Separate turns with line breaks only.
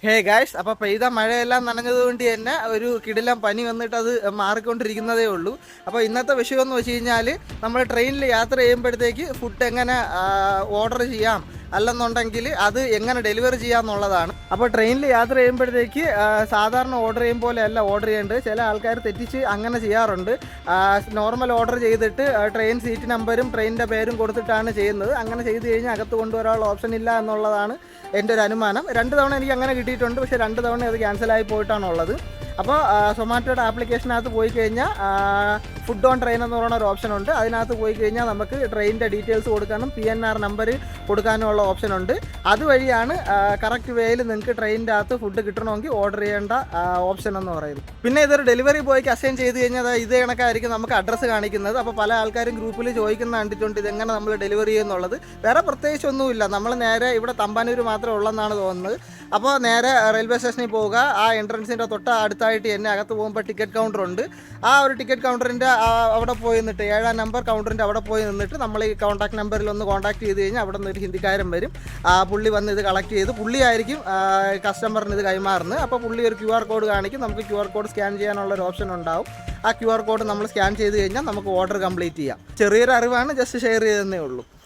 Hey guys, അപ്പോൾ പെയ്ത മഴയെല്ലാം നനഞ്ഞതുകൊണ്ട് തന്നെ ഒരു കിടിലം പനി വന്നിട്ട് അത് മാറിക്കൊണ്ടിരിക്കുന്നതേ ഉള്ളൂ. അപ്പോൾ ഇന്നത്തെ വിഷയം എന്ന് വെച്ച് കഴിഞ്ഞാൽ, നമ്മൾ ട്രെയിനിൽ യാത്ര ചെയ്യുമ്പോഴത്തേക്ക് ഫുഡ് എങ്ങനെ ഓർഡർ ചെയ്യാം, അല്ലെന്നുണ്ടെങ്കിൽ അത് എങ്ങനെ ഡെലിവറി ചെയ്യാമെന്നുള്ളതാണ്. അപ്പോൾ ട്രെയിനിൽ യാത്ര ചെയ്യുമ്പോഴത്തേക്ക് സാധാരണ ഓർഡർ ചെയ്യും പോലെ അല്ല ഓർഡർ ചെയ്യേണ്ടത്. ചില ആൾക്കാർ തെറ്റിച്ച് അങ്ങനെ ചെയ്യാറുണ്ട്. നോർമൽ ഓർഡർ ചെയ്തിട്ട് ട്രെയിൻ സീറ്റ് നമ്പരും ട്രെയിനിൻ്റെ പേരും കൊടുത്തിട്ടാണ് ചെയ്യുന്നത്. അങ്ങനെ ചെയ്ത് കഴിഞ്ഞാൽ അകത്ത് കൊണ്ടുവരാനുള്ള ഓപ്ഷൻ ഇല്ല എന്നുള്ളതാണ് എൻ്റെ ഒരു അനുമാനം. 2 തവണ എനിക്ക് അങ്ങനെ കിട്ടിയിട്ടുണ്ട്, പക്ഷേ 2 തവണ അത് ക്യാൻസലായി പോയിട്ടാണുള്ളത്. അപ്പോൾ സൊമാറ്റോയുടെ ആപ്ലിക്കേഷനകത്ത് പോയി കഴിഞ്ഞാൽ ഫുഡ് ഓൺ ട്രെയിൻ എന്ന് പറയുന്ന ഒരു ഓപ്ഷൻ ഉണ്ട്. അതിനകത്ത് പോയി കഴിഞ്ഞാൽ നമുക്ക് ട്രെയിനിൻ്റെ ഡീറ്റെയിൽസ് കൊടുക്കാനും PNR നമ്പർ കൊടുക്കാനുമുള്ള ഓപ്ഷൻ ഉണ്ട്. അതുവഴിയാണ് കറക്റ്റ് വേയിൽ നിങ്ങൾക്ക് ട്രെയിനിൻ്റെ അകത്ത് ഫുഡ് കിട്ടണമെങ്കിൽ ഓർഡർ ചെയ്യേണ്ട ഓപ്ഷൻ എന്ന് പറയുന്നത്. പിന്നെ ഇതൊരു ഡെലിവറി ബോയ്ക്ക് അസൈൻ ചെയ്ത് കഴിഞ്ഞാൽ ഇതേ കണക്കായിരിക്കും നമുക്ക് അഡ്രസ്സ് കാണിക്കുന്നത്. അപ്പോൾ പല ആൾക്കാരും ഗ്രൂപ്പിൽ ചോദിക്കുന്ന കണ്ടിട്ടുണ്ട് ഇതെങ്ങനെ നമ്മൾ ഡെലിവറി ചെയ്യുന്നുള്ളത്. വേറെ പ്രത്യേകിച്ചൊന്നുമില്ല, നമ്മൾ നേരെ ഇവിടെ തമ്പാനൂർ മാത്രമേ ഉള്ളെന്നാണ് തോന്നുന്നത്. അപ്പോൾ നേരെ റെയിൽവേ സ്റ്റേഷനിൽ പോവുക. ആ എൻട്രൻസിൻ്റെ തൊട്ട് അടുത്തായിട്ട് തന്നെ അകത്ത് പോകുമ്പോൾ ടിക്കറ്റ് കൗണ്ടർ ഉണ്ട്. ആ ഒരു ടിക്കറ്റ് കൗണ്ടറിൻ്റെ അവിടെ പോയി നിന്നിട്ട് 7-ാം നമ്പർ കൗണ്ടറിൻ്റെ അവിടെ പോയി നിന്നിട്ട് നമ്മൾ ഈ കോൺടാക്ട് നമ്പറിൽ ഒന്ന് കോൺടാക്ട് ചെയ്ത് കഴിഞ്ഞാൽ അവിടെ നിന്ന് ഒരു ഹിന്ദിക്കാരൻ വരും. പുള്ളി വന്ന് ഇത് കളക്ട് ചെയ്ത് പുള്ളിയായിരിക്കും കസ്റ്റമറിന് ഇത് കൈമാറുന്നത്. അപ്പോൾ പുള്ളി ഒരു QR കോഡ് കാണിക്കും. നമുക്ക് QR കോഡ് സ്കാൻ ചെയ്യാനുള്ളൊരു ഓപ്ഷൻ ഉണ്ടാവും. ആ QR കോഡ് നമ്മൾ സ്കാൻ ചെയ്ത് കഴിഞ്ഞാൽ നമുക്ക് ഓർഡർ കംപ്ലീറ്റ് ചെയ്യാം. ചെറിയൊരു അറിവാണ്, ജസ്റ്റ് ഷെയർ ചെയ്തതേ ഉള്ളൂ.